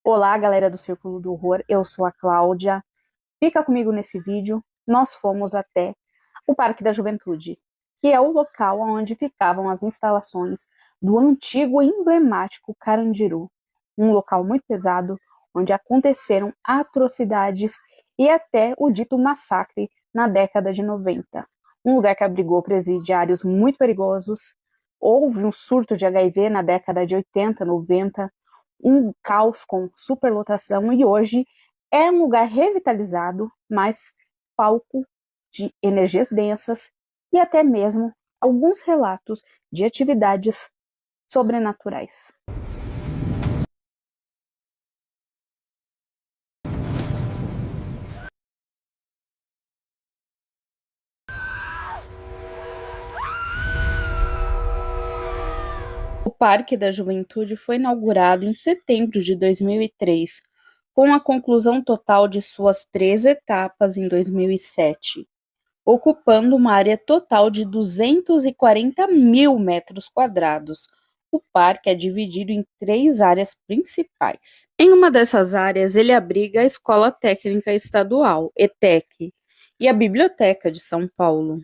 Olá, galera do Círculo do Horror, eu sou a Cláudia. Fica comigo nesse vídeo. Nós fomos até o Parque da Juventude, que é o local onde ficavam as instalações do antigo e emblemático Carandiru. Um local muito pesado, onde aconteceram atrocidades e até o dito massacre na década de 90. Um lugar que abrigou presidiários muito perigosos. Houve um surto de HIV na década de 80, 90, um caos com superlotação, e hoje é um lugar revitalizado, mas palco de energias densas e até mesmo alguns relatos de atividades sobrenaturais. O Parque da Juventude foi inaugurado em setembro de 2003, com a conclusão total de suas 3 etapas em 2007, ocupando uma área total de 240 mil metros quadrados. O parque é dividido em 3 áreas principais. Em uma dessas áreas, ele abriga a Escola Técnica Estadual, ETEC, e a Biblioteca de São Paulo.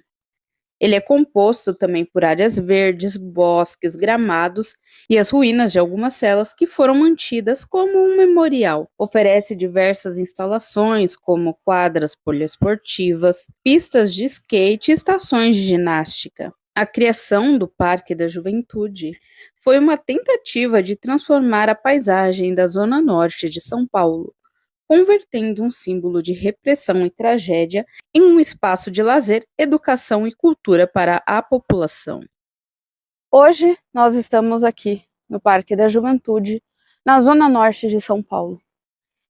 Ele é composto também por áreas verdes, bosques, gramados e as ruínas de algumas celas que foram mantidas como um memorial. Oferece diversas instalações, como quadras poliesportivas, pistas de skate e estações de ginástica. A criação do Parque da Juventude foi uma tentativa de transformar a paisagem da Zona Norte de São Paulo, convertendo um símbolo de repressão e tragédia em um espaço de lazer, educação e cultura para a população. Hoje nós estamos aqui no Parque da Juventude, na Zona Norte de São Paulo.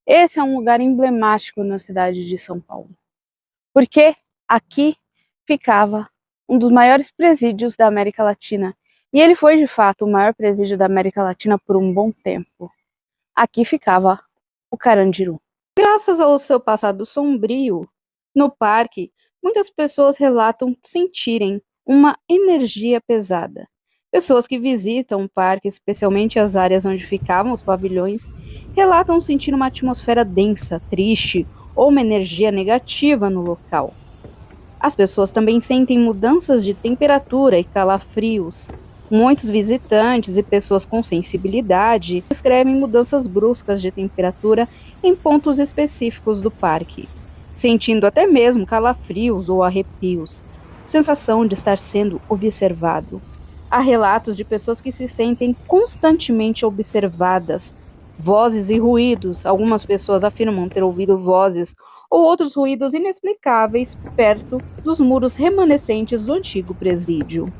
Esse é um lugar emblemático na cidade de São Paulo, porque aqui ficava um dos maiores presídios da América Latina, e ele foi de fato o maior presídio da América Latina por um bom tempo. Aqui ficava o Carandiru. Graças ao seu passado sombrio, no parque, muitas pessoas relatam sentirem uma energia pesada. Pessoas que visitam o parque, especialmente as áreas onde ficavam os pavilhões, relatam sentir uma atmosfera densa, triste ou uma energia negativa no local. As pessoas também sentem mudanças de temperatura e calafrios. Muitos visitantes e pessoas com sensibilidade descrevem mudanças bruscas de temperatura em pontos específicos do parque, sentindo até mesmo calafrios ou arrepios, sensação de estar sendo observado. Há relatos de pessoas que se sentem constantemente observadas, vozes e ruídos. Algumas pessoas afirmam ter ouvido vozes ou outros ruídos inexplicáveis perto dos muros remanescentes do antigo presídio.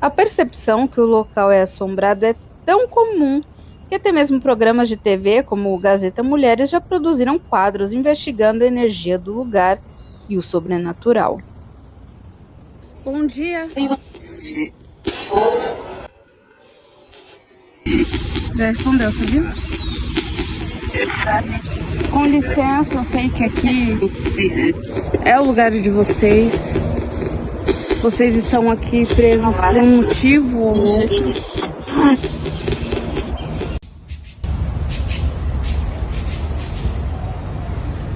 A percepção que o local é assombrado é tão comum que até mesmo programas de TV, como o Gazeta Mulheres, já produziram quadros investigando a energia do lugar e o sobrenatural. Bom dia! Já respondeu, você viu? Com licença, eu sei que aqui é o lugar de vocês. Vocês estão aqui presos por um motivo ou outro.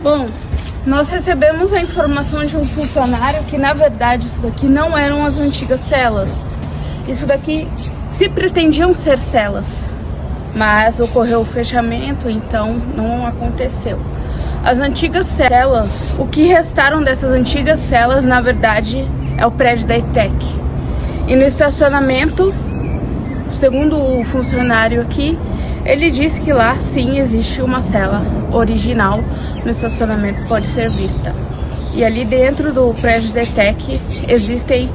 Bom, nós recebemos a informação de um funcionário que, na verdade, isso daqui não eram as antigas celas. Isso daqui se pretendiam ser celas, mas ocorreu o fechamento, então não aconteceu. As antigas celas, o que restaram dessas antigas celas, na verdade, é o prédio da ETEC. E no estacionamento, segundo o funcionário aqui, ele disse que lá sim existe uma cela original no estacionamento que pode ser vista. E ali dentro do prédio da ETEC existem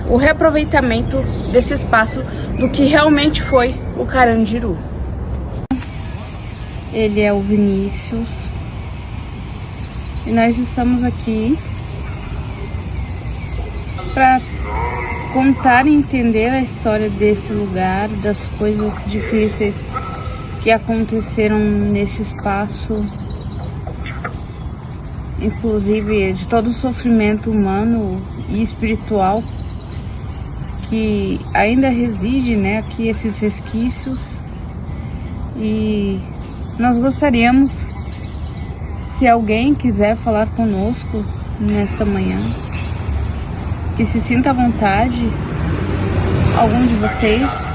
o reaproveitamento desse espaço do que realmente foi o Carandiru. Ele é o Vinícius e nós estamos aqui para contar e entender a história desse lugar, das coisas difíceis que aconteceram nesse espaço, inclusive de todo o sofrimento humano e espiritual que ainda reside, né, aqui, esses resquícios. E nós gostaríamos, se alguém quiser falar conosco nesta manhã, que se sinta à vontade, algum de vocês,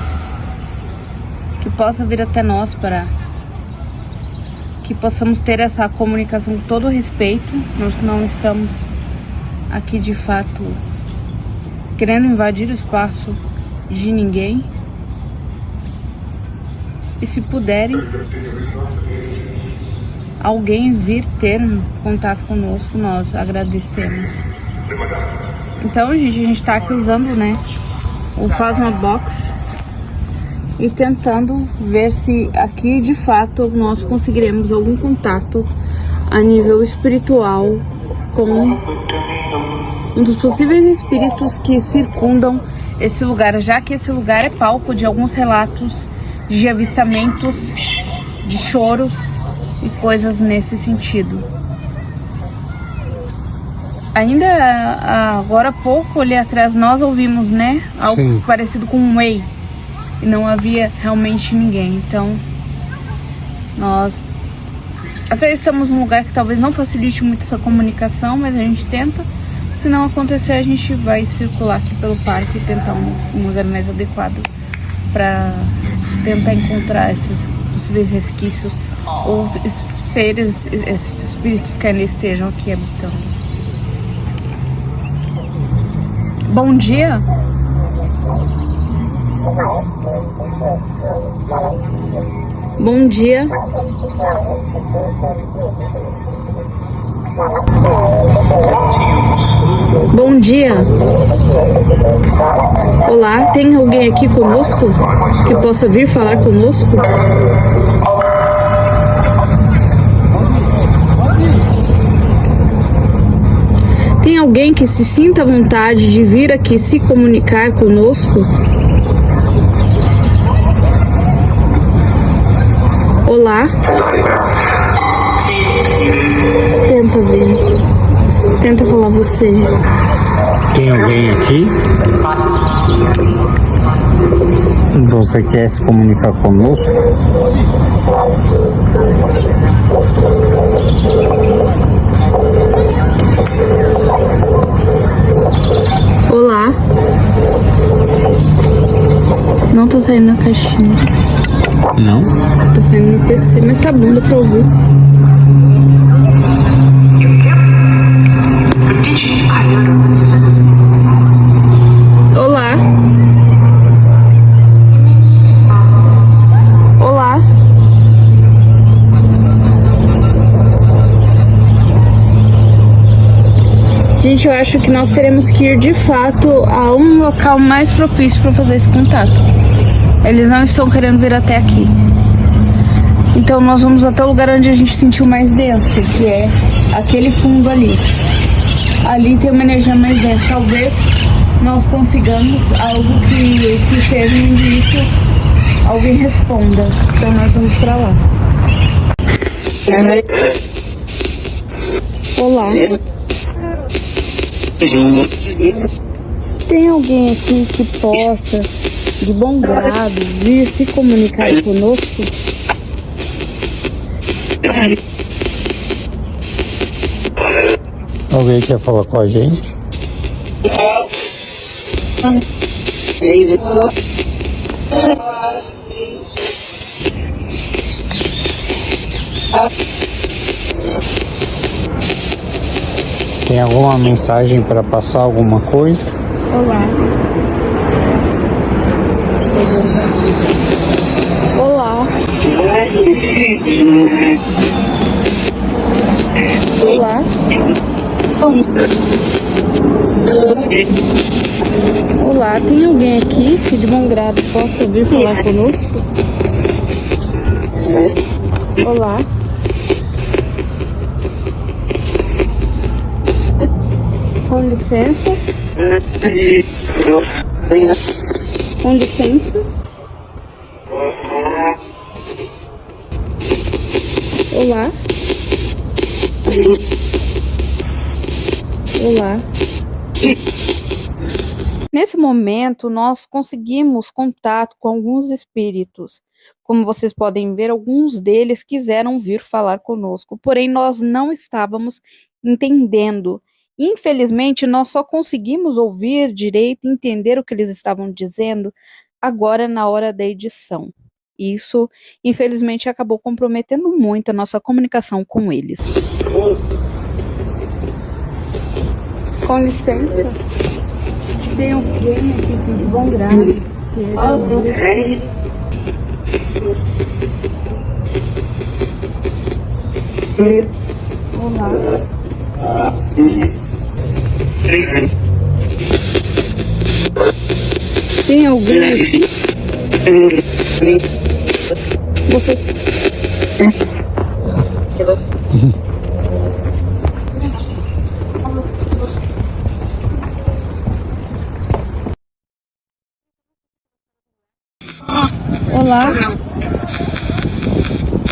que possa vir até nós para que possamos ter essa comunicação com todo o respeito. Nós não estamos aqui de fato querendo invadir o espaço de ninguém. E se puderem, alguém vir ter contato conosco, nós agradecemos. Então, gente, a gente tá aqui usando, né, o Phasma Box e tentando ver se aqui de fato nós conseguiremos algum contato a nível espiritual com um dos possíveis espíritos que circundam esse lugar, já que esse lugar é palco de alguns relatos de avistamentos, de choros e coisas nesse sentido. Ainda agora há pouco, ali atrás, nós ouvimos, né, algo Sim. parecido com um ei, e não havia realmente ninguém. Então, nós até estamos num lugar que talvez não facilite muito essa comunicação, mas a gente tenta. Se não acontecer, a gente vai circular aqui pelo parque e tentar um lugar mais adequado para tentar encontrar esses possíveis resquícios ou seres, esses espíritos que ainda estejam aqui habitando. Bom dia. Bom dia. Bom dia. Olá, tem alguém aqui conosco que possa vir falar conosco? Tem alguém que se sinta à vontade de vir aqui se comunicar conosco? Olá. Tenta vir. Tenta falar você. Tem alguém aqui? Você quer se comunicar conosco? Olá. Não tá saindo na caixinha. Não? Tá saindo no PC, mas tá bom, dá pra ouvir. Olá. Olá. Gente, eu acho que nós teremos que ir de fato a um local mais propício para fazer esse contato. Eles não estão querendo vir até aqui. Então nós vamos até o lugar onde a gente sentiu mais denso, que é aquele fundo ali. Ali tem uma energia mais densa. Talvez nós consigamos algo que seja um indício, alguém responda. Então nós vamos pra lá. Olá. Tem alguém aqui que possa, de bom grado, vir se comunicar conosco? Alguém quer falar com a gente? Tem alguma mensagem para passar, alguma coisa? Olá. Olá. Olá. Olá, tem alguém aqui que de bom grado possa vir falar conosco? Olá. Com licença. Com licença. Olá. Olá. Nesse momento, nós conseguimos contato com alguns espíritos. Como vocês podem ver, alguns deles quiseram vir falar conosco, porém nós não estávamos entendendo. Infelizmente, nós só conseguimos ouvir direito e entender o que eles estavam dizendo agora na hora da edição. Isso, infelizmente, acabou comprometendo muito a nossa comunicação com eles. Com licença, tem alguém aqui de bom grado. Olá. Tem alguém aqui? Você. Olá.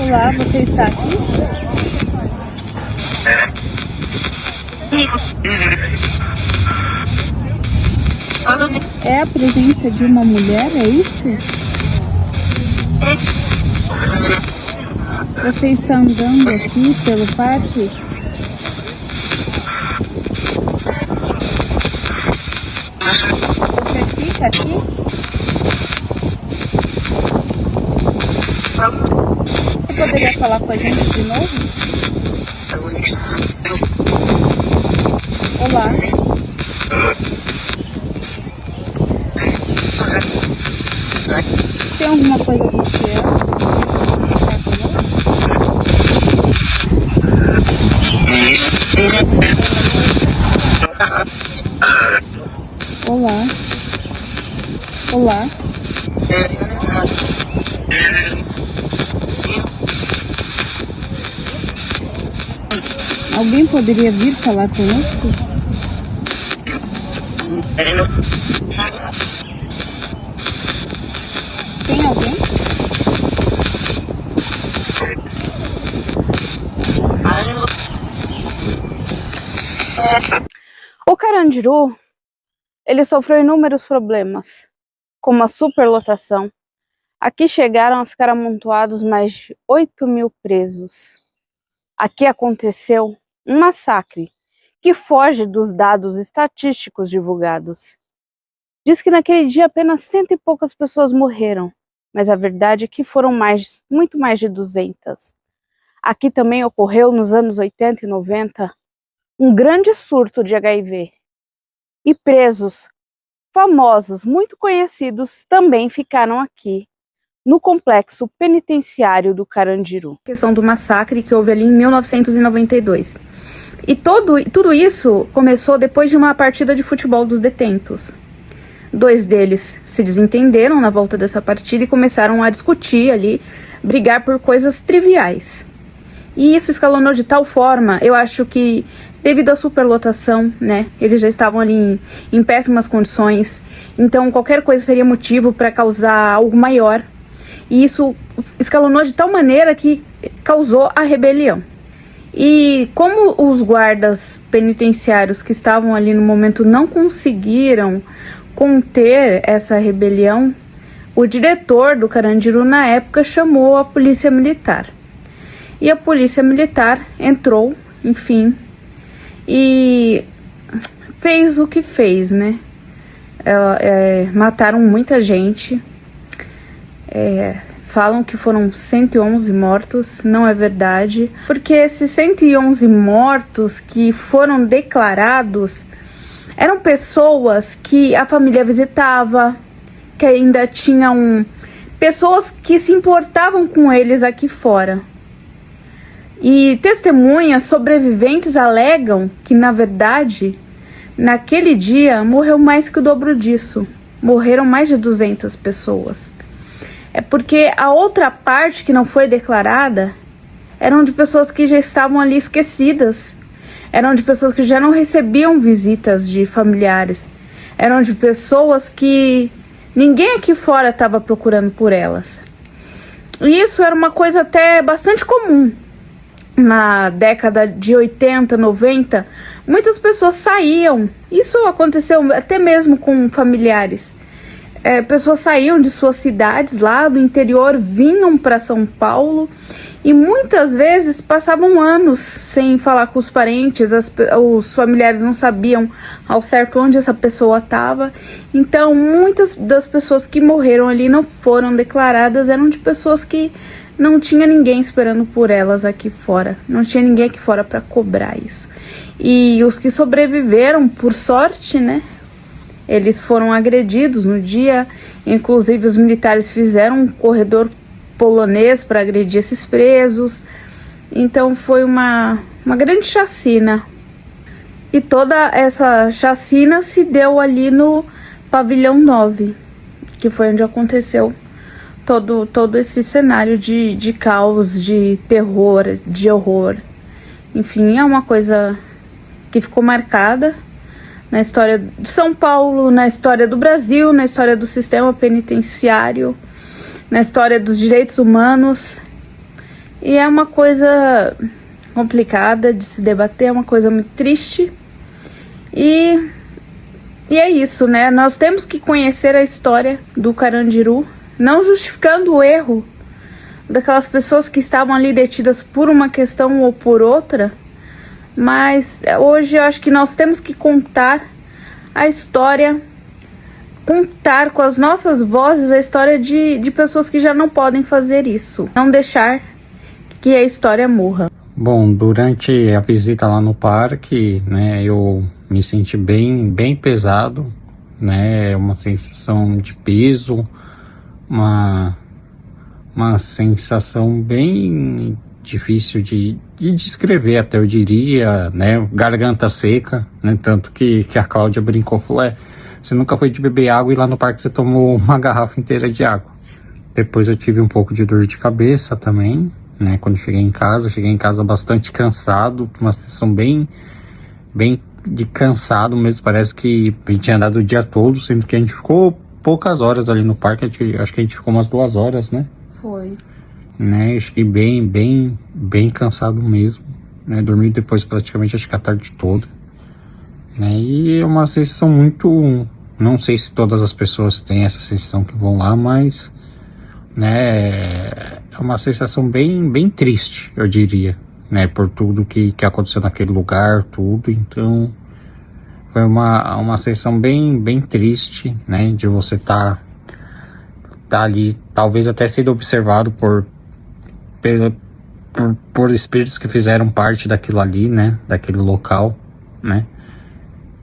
Olá, você está aqui? É a presença de uma mulher, é isso? Você está andando aqui pelo parque? Você fica aqui? Você poderia falar com a gente de novo? Olá. Tem alguma coisa bloqueando? Olá. Olá. Alguém poderia vir falar conosco? Tem alguém? O Carandiru, ele sofreu inúmeros problemas, como a superlotação. Aqui chegaram a ficar amontoados mais de 8.000 presos. Aqui aconteceu um massacre que foge dos dados estatísticos divulgados. Diz que naquele dia apenas 100 e poucas pessoas morreram, mas a verdade é que foram muito mais de 200. Aqui também ocorreu nos anos 80 e 90 um grande surto de HIV. E presos famosos, muito conhecidos, também ficaram aqui, no complexo penitenciário do Carandiru. A questão do massacre que houve ali em 1992. E tudo isso começou depois de uma partida de futebol dos detentos. 2 deles se desentenderam na volta dessa partida e começaram a discutir ali, brigar por coisas triviais. E isso escalonou de tal forma, eu acho que devido à superlotação, né, eles já estavam ali em péssimas condições, então qualquer coisa seria motivo para causar algo maior. E isso escalonou de tal maneira que causou a rebelião. E como os guardas penitenciários que estavam ali no momento não conseguiram conter essa rebelião, o diretor do Carandiru na época chamou a polícia militar. E a polícia militar entrou, enfim, e fez o que fez, né? Mataram muita gente. Falam que foram 111 mortos, não é verdade, porque esses 111 mortos que foram declarados eram pessoas que a família visitava, que ainda tinham pessoas que se importavam com eles aqui fora. E testemunhas sobreviventes alegam que, na verdade, naquele dia morreu mais que o dobro disso. Morreram mais de 200 pessoas. É porque a outra parte que não foi declarada eram de pessoas que já estavam ali esquecidas. Eram de pessoas que já não recebiam visitas de familiares. Eram de pessoas que ninguém aqui fora estava procurando por elas. E isso era uma coisa até bastante comum. Na década de 80, 90, muitas pessoas saíam. Isso aconteceu até mesmo com familiares. pessoas saíam de suas cidades lá do interior, vinham para São Paulo e muitas vezes passavam anos sem falar com os parentes, os familiares não sabiam ao certo onde essa pessoa estava. Então, muitas das pessoas que morreram ali não foram declaradas, eram de pessoas que não tinha ninguém esperando por elas aqui fora, não tinha ninguém aqui fora para cobrar isso. E os que sobreviveram, por sorte, né? Eles foram agredidos no dia, inclusive os militares fizeram um corredor polonês para agredir esses presos. Então foi uma grande chacina. E toda essa chacina se deu ali no Pavilhão 9, que foi onde aconteceu todo esse cenário de caos, de terror, de horror. Enfim, é uma coisa que ficou marcada na história de São Paulo, na história do Brasil, na história do sistema penitenciário, na história dos direitos humanos. E é uma coisa complicada de se debater, é uma coisa muito triste. E é isso, né? Nós temos que conhecer a história do Carandiru, não justificando o erro daquelas pessoas que estavam ali detidas por uma questão ou por outra, mas hoje eu acho que nós temos que contar a história, contar com as nossas vozes a história de pessoas que já não podem fazer isso, não deixar que a história morra. Bom, durante a visita lá no parque, né, eu me senti bem pesado, né, uma sensação de peso, uma sensação bem difícil de descrever, até eu diria, né, garganta seca, né, tanto que a Cláudia brincou, falou, você nunca foi de beber água e lá no parque você tomou uma garrafa inteira de água. Depois eu tive um pouco de dor de cabeça também, né, quando cheguei em casa bastante cansado, uma sensação bem de cansado mesmo, parece que a gente tinha andado o dia todo, sendo que a gente ficou poucas horas ali no parque, acho que a gente ficou umas 2 horas, né? Foi. Né, eu fiquei bem cansado mesmo, né, dormi depois praticamente acho que a tarde toda, né, e é uma sensação muito, não sei se todas as pessoas têm essa sensação que vão lá, mas, né, é uma sensação bem triste, eu diria, né, por tudo que aconteceu naquele lugar, tudo, então, foi uma sensação bem triste, né, de você tá ali, talvez até sendo observado por espíritos que fizeram parte daquilo ali, né, daquele local, né,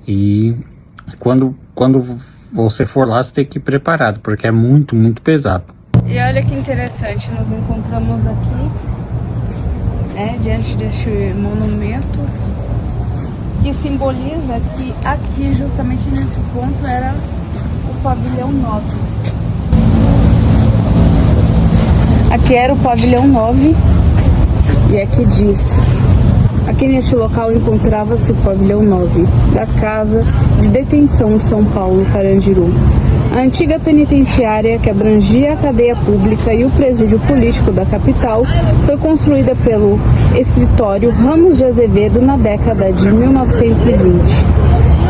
e quando você for lá, você tem que ir preparado, porque é muito pesado. E olha que interessante, nos encontramos aqui, né, diante deste monumento, que simboliza que aqui, justamente nesse ponto, era o Pavilhão 9. Aqui era o Pavilhão 9 e aqui diz: aqui neste local encontrava-se o Pavilhão 9 da Casa de Detenção de São Paulo, Carandiru. A antiga penitenciária, que abrangia a cadeia pública e o presídio político da capital, foi construída pelo escritório Ramos de Azevedo na década de 1920.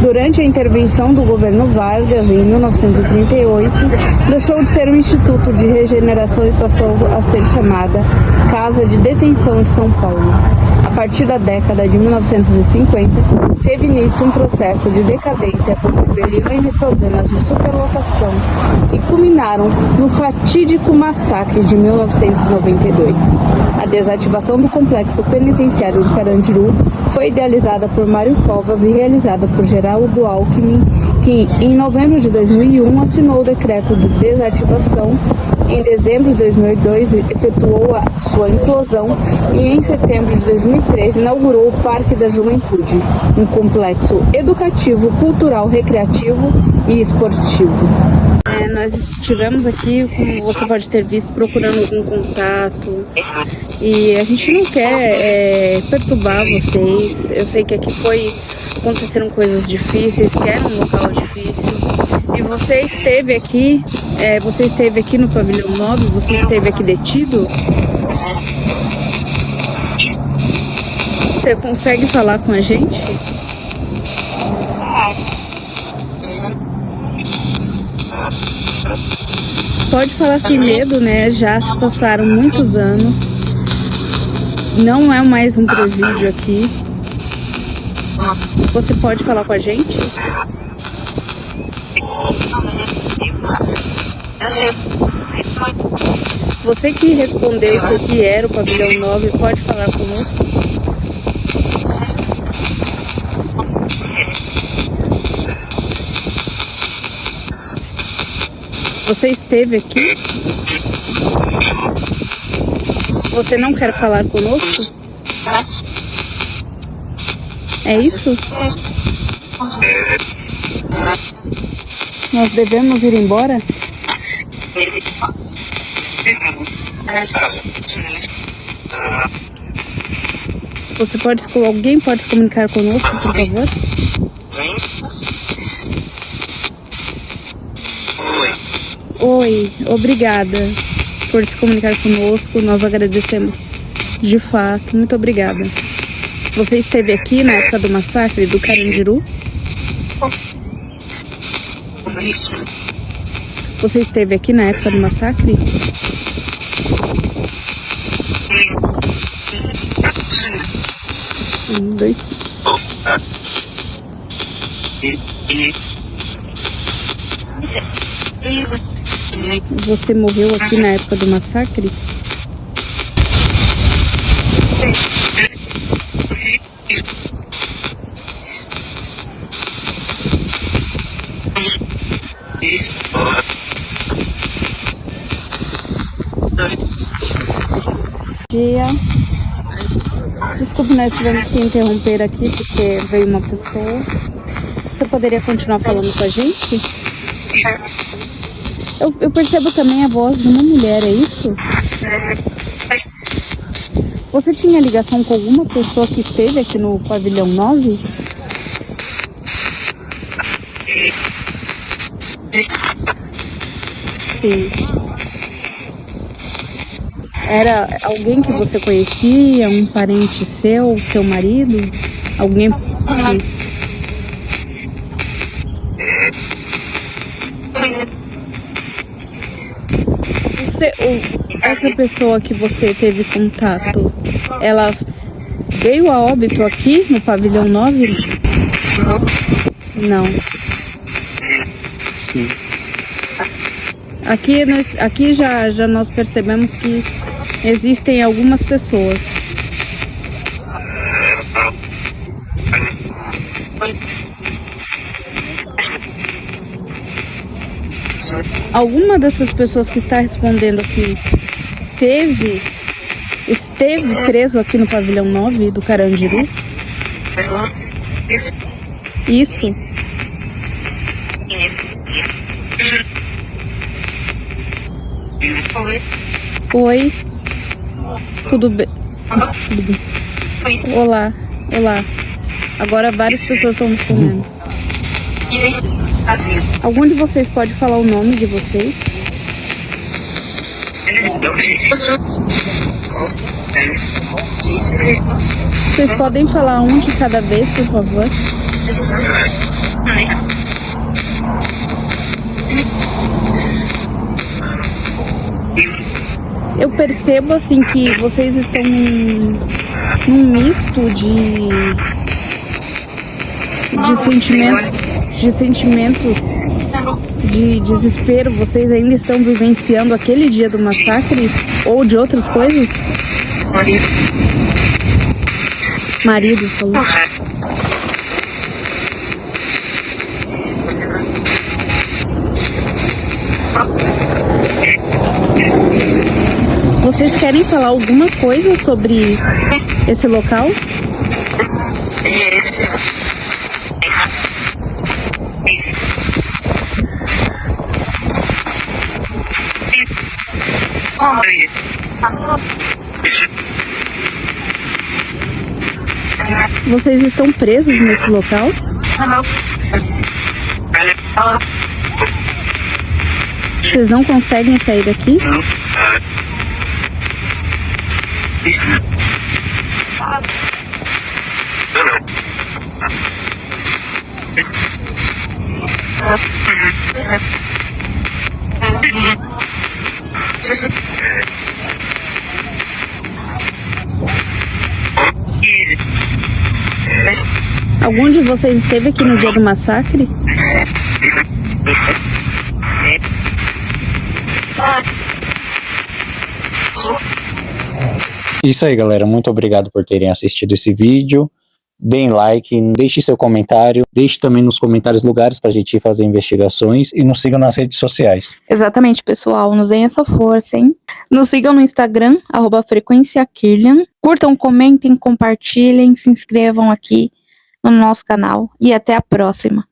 Durante a intervenção do governo Vargas, em 1938, deixou de ser um instituto de regeneração e passou a ser chamada Casa de Detenção de São Paulo. A partir da década de 1950, teve início um processo de decadência com rebeliões e problemas de superlotação que culminaram no fatídico massacre de 1992. A desativação do complexo penitenciário de Carandiru foi idealizada por Mário Covas e realizada por Geraldo Alckmin, que em novembro de 2001 assinou o decreto de desativação. Em dezembro de 2002, efetuou a sua implosão e em setembro de 2013 inaugurou o Parque da Juventude, um complexo educativo, cultural, recreativo e esportivo. Nós estivemos aqui, como você pode ter visto, procurando algum contato e a gente não quer perturbar vocês. Eu sei que aqui aconteceram coisas difíceis, que era um local difícil. E você esteve aqui no Pavilhão 9, você esteve aqui detido? Você consegue falar com a gente? Pode falar sem medo, né? Já se passaram muitos anos. Não é mais um presídio aqui. Você pode falar com a gente? Você que respondeu que aqui era o pavilhão 9, pode falar conosco? Você esteve aqui? Você não quer falar conosco? É isso? Nós devemos ir embora? Alguém pode se comunicar conosco, por favor? Oi, obrigada por se comunicar conosco, nós agradecemos de fato, muito obrigada. Você esteve aqui na época do massacre do Carandiru? Você esteve aqui na época do massacre? Um, dois. Você morreu aqui na época do massacre? Dia. Desculpe, nós tivemos que interromper aqui porque veio uma pessoa. Você poderia continuar falando com a gente? Eu percebo também a voz de uma mulher, é isso? Você tinha ligação com alguma pessoa que esteve aqui no pavilhão 9? Sim. Era alguém que você conhecia? Um parente seu? Seu marido? Alguém que... Essa pessoa que você teve contato, ela veio a óbito aqui no pavilhão 9? Não. Sim. Aqui já nós percebemos que existem algumas pessoas. Alguma dessas pessoas que está respondendo aqui esteve preso aqui no pavilhão 9 do Carandiru? Isso. Oi. Tudo bem? Tudo bem. Olá. Agora várias pessoas estão respondendo. Algum de vocês pode falar o nome de vocês? Vocês podem falar um de cada vez, por favor? Eu percebo assim que vocês estão num misto de sentimentos de desespero. Vocês ainda estão vivenciando aquele dia do massacre ou de outras coisas? Marido falou. Vocês querem falar alguma coisa sobre esse local? Vocês estão presos nesse local? Vocês não conseguem sair daqui? Algum de vocês esteve aqui no dia do massacre? Isso aí, galera. Muito obrigado por terem assistido esse vídeo. Deem like, deixe seu comentário, deixe também nos comentários lugares para a gente fazer investigações e nos sigam nas redes sociais. Exatamente, pessoal. Nos deem essa força, hein? Nos sigam no Instagram, @frequenciakirlian. Curtam, comentem, compartilhem, se inscrevam aqui no nosso canal e até a próxima.